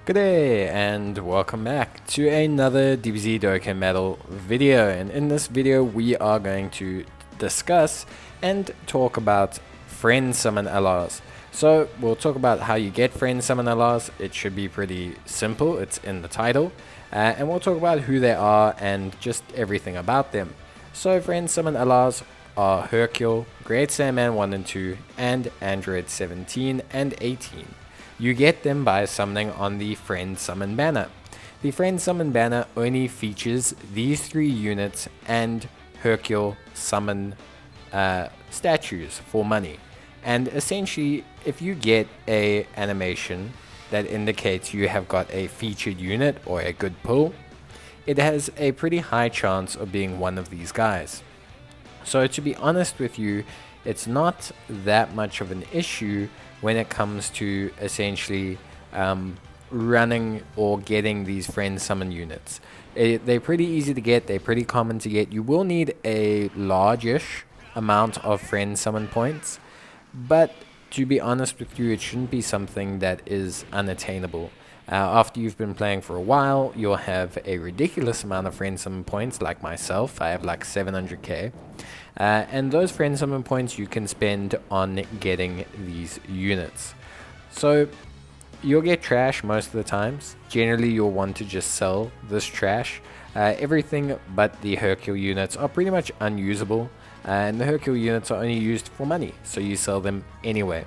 Good day and welcome back to another DBZ Dokkan Metal video, and in this video we are going to discuss and talk about friend summon LRs. So we'll talk about how you get friend summon LRs. It should be pretty simple, it's in the title, and we'll talk about who they are and just everything about them. So friend summon LRs are Hercule, Great Saiyaman 1 and 2, and Android 17 and 18. You get them by summoning on the Friend Summon banner. The Friend Summon banner only features these three units and Hercule summon statues for money. And essentially, if you get a animation that indicates you have got a featured unit or a good pull, it has a pretty high chance of being one of these guys. So to be honest with you, it's not that much of an issue when it comes to essentially running or getting these friend summon units. They're pretty easy to get, they're pretty common to get. You will need a largish amount of friend summon points, but to be honest with you, it shouldn't be something that is unattainable. After you've been playing for a while, you'll have a ridiculous amount of friend summon points, like myself. I have like 700k. And those friend summon points you can spend on getting these units. So you'll get trash most of the times. Generally, you'll want to just sell this trash. Everything but the Hercule units are pretty much unusable. And the Hercule units are only used for money, so you sell them anyway.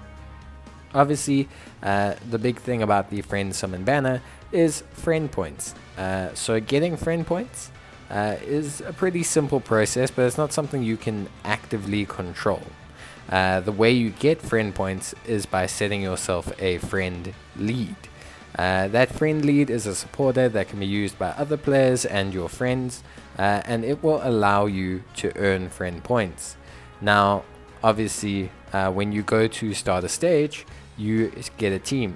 Obviously, the big thing about the friend summon banner is friend points. So getting friend points is a pretty simple process, but it's not something you can actively control. The way you get friend points is by setting yourself a friend lead. That friend lead is a supporter that can be used by other players and your friends, and it will allow you to earn friend points. Now, obviously, when you go to start a stage, you get a team.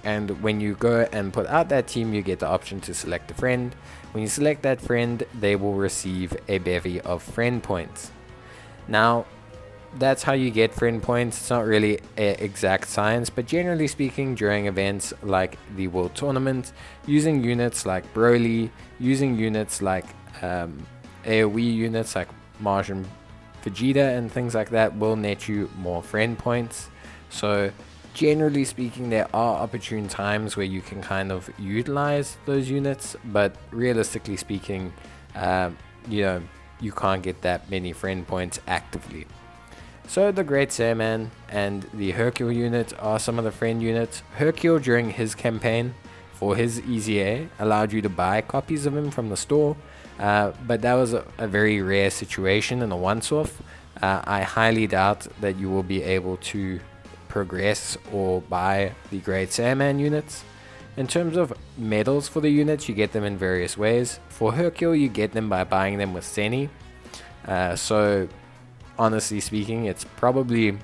And when you go and put out that team, you get the option to select a friend. When you select that friend, they will receive a bevy of friend points. Now, that's how you get friend points. It's not really an exact science, but generally speaking, during events like the World Tournament, using units like Broly, using units like AoE units like Majin Vegeta and things like that will net you more friend points. So generally speaking, there are opportune times where you can kind of utilize those units, but realistically speaking, you can't get that many friend points actively. So the Great Saiyaman and the Hercule units are some of the friend units. Hercule, during his campaign for his EZA, allowed you to buy copies of him from the store, but that was a very rare situation and a once-off. I highly doubt that you will be able to progress or buy the Great Saiyaman units. In terms of medals for the units, you get them in various ways. For Hercule, you get them by buying them with Zeni. So honestly speaking, it's probably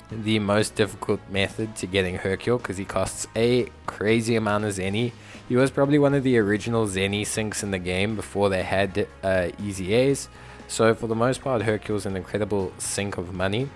the most difficult method to getting Hercule because he costs a crazy amount of Zeni. He was probably one of the original Zeni sinks in the game before they had EZAs. So for the most part, Hercule's an incredible sink of money.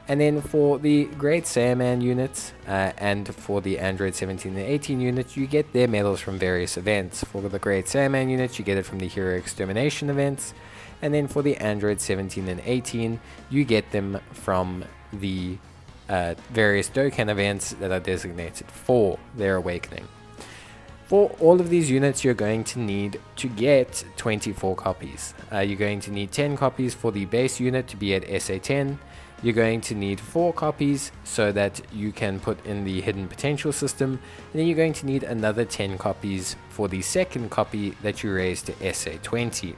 And then for the Great Saiyaman units and for the Android 17 and 18 units, you get their medals from various events. For the Great Saiyaman units, you get it from the Hero Extermination events. And then for the Android 17 and 18, you get them from the various Dokkan events that are designated for their Awakening. For all of these units, you're going to need to get 24 copies. You're going to need 10 copies for the base unit to be at SA10. You're going to need 4 copies so that you can put in the hidden potential system, and then you're going to need another 10 copies for the second copy that you raise to SA20.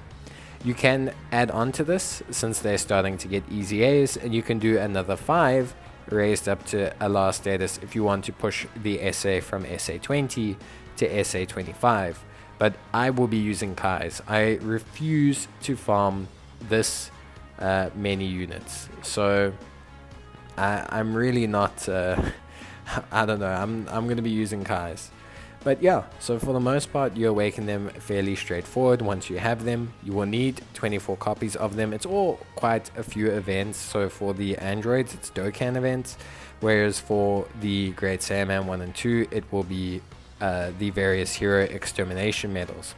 You can add on to this since they're starting to get EZAs, and you can do another 5 raised up to LR status if you want to push the SA from SA20 to SA25. But I will be using Kai's. I refuse to farm this many units, so I'm really not I don't know, I'm going to be using Kai's. But yeah, so for the most part, you awaken them fairly straightforward. Once you have them, you will need 24 copies of them. It's all quite a few events. So for the androids, it's Dokkan events, whereas for the Great Saiyaman 1 and 2, it will be the various hero extermination medals.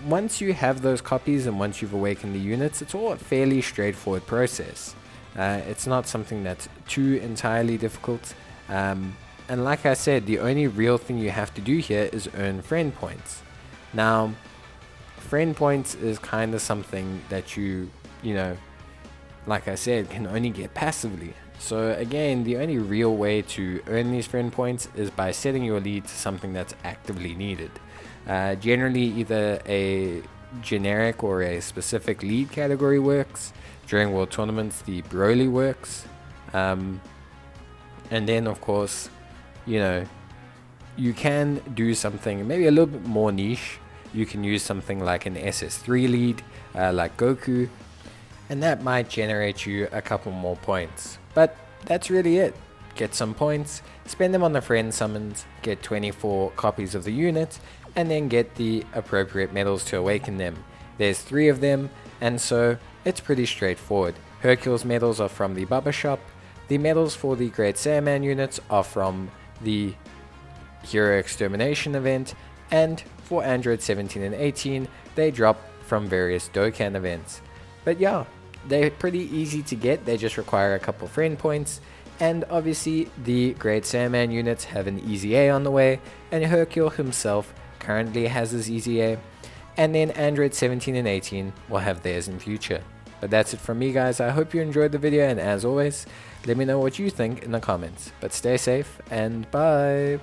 Once you have those copies and once you've awakened the units, it's all a fairly straightforward process. It's not something that's too entirely difficult. And like I said, the only real thing you have to do here is earn friend points. Now, friend points is kind of something that you know, like I said, can only get passively. So again, the only real way to earn these friend points is by setting your lead to something that's actively needed. Generally, either a generic or a specific lead category works. During World Tournaments, the Broly works. And then, of course, you know, you can do something maybe a little bit more niche. You can use something like an SS3 lead, like Goku, and that might generate you a couple more points. But that's really it. Get some points, spend them on the friend summons, get 24 copies of the unit, and then get the appropriate medals to awaken them. There's 3 of them, and so it's pretty straightforward. Hercule's medals are from the Bubba shop. The medals for the Great Saiyaman units are from the Hero Extermination event, and for Android 17 and 18, they drop from various Dokkan events. But yeah, they're pretty easy to get, they just require a couple friend points, and obviously the Great Saiyaman units have an Easy A on the way, and Hercule himself currently has his Easy A, and then Android 17 and 18 will have theirs in future. But that's it from me, guys. I hope you enjoyed the video, and as always, let me know what you think in the comments. But stay safe, and bye!